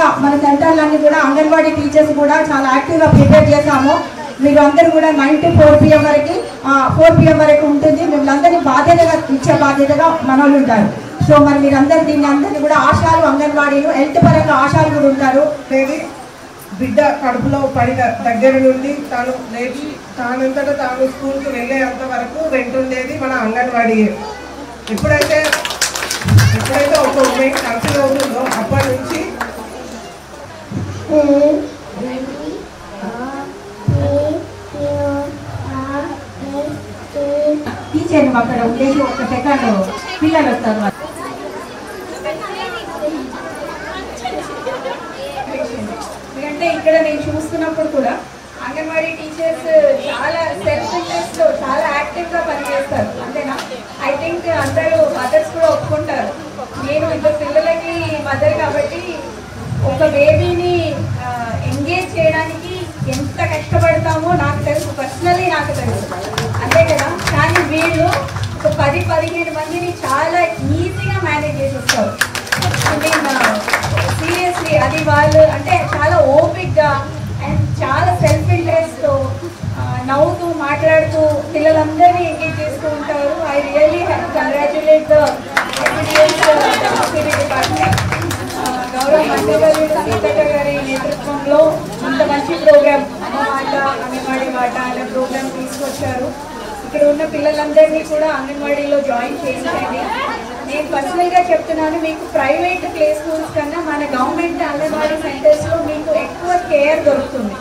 కూడా మన సెంటర్లన్నీ కూడా అంగన్వాడీ టీచర్స్ కూడా చాలా యాక్టివ్గా ప్రిపేర్ చేశాము. మీరు అందరూ కూడా 9 to 4 PM వరకు 4 PM వరకు ఉంటుంది. మిమ్మల్ని అందరినీ బాధ్యతగా ఇచ్చే బాధ్యతగా మనోళ్ళు ఉంటారు. సో మరి మీరందరూ దీన్ని అందరినీ కూడా ఆశాలు అంగన్వాడీలు హెల్త్ పరంగా ఆశాలు కూడా ఉంటారు. బిడ్డ కడుపులో పడిన దగ్గర నుండి తాను లేచి తానంతటా తాను స్కూల్కి వెళ్ళేంత వరకు వెంటుండేది మన అంగన్వాడీయే. ఎప్పుడైతే ఒక ఉమెన్ కన్సీవ్ అవుతుందో అప్పటి నుంచి టీచర్ అక్కడ ఉండేసి ఒక సెకండ్ పిల్లలు వస్తారు. ఎందుకంటే ఇక్కడ నేను చూస్తున్నప్పుడు కూడా అంగన్వాడీ టీచర్స్ చాలా సెల్ఫ్ ఇంట్రెస్ట్తో చాలా యాక్టివ్గా పనిచేస్తారు. అంతేనా? ఐ థింక్ అందరూ మదర్స్ కూడా ఒప్పుకుంటారు. నేను 2 పిల్లలకి మదర్ కాబట్టి ఒక బేబీని ఎంగేజ్ చేయడానికి ఎంత కష్టపడతామో నాకు తెలుసు, పర్సనలీ నాకు తెలుసు, అంతే కదా. కానీ వీళ్ళు ఒక 10-15 మందిని చాలా ఈజీగా మేనేజ్ చేసేస్తారు. సీరియస్లీ అది వాళ్ళు అంటే చాలా ఓపిక్గా అండ్ చాలా సెల్ఫ్ ఇంట్రెస్ట్తో నవ్వుతూ మాట్లాడుతూ పిల్లలందరినీ ఎంగేజ్ చేస్తూ ఉంటారు. I really congratulate the department. గౌరవ మంత్రి సీతక్క గారి నేతృత్వంలో ఇంత మంచి ప్రోగ్రామ్ మాట అంగన్వాడీ మాట అనే ప్రోగ్రామ్ తీసుకొచ్చారు. ఇక్కడ ఉన్న పిల్లలందరినీ కూడా అంగన్వాడీలో జాయిన్ చేయించండి. నేను పర్సనల్గా చెప్తున్నాను, మీకు ప్రైవేట్ ప్లే స్కూల్స్ కన్నా మన గవర్నమెంట్ అంగన్వాడీ సెంటర్స్లో మీకు ఎక్కువ కేర్ దొరుకుతుంది.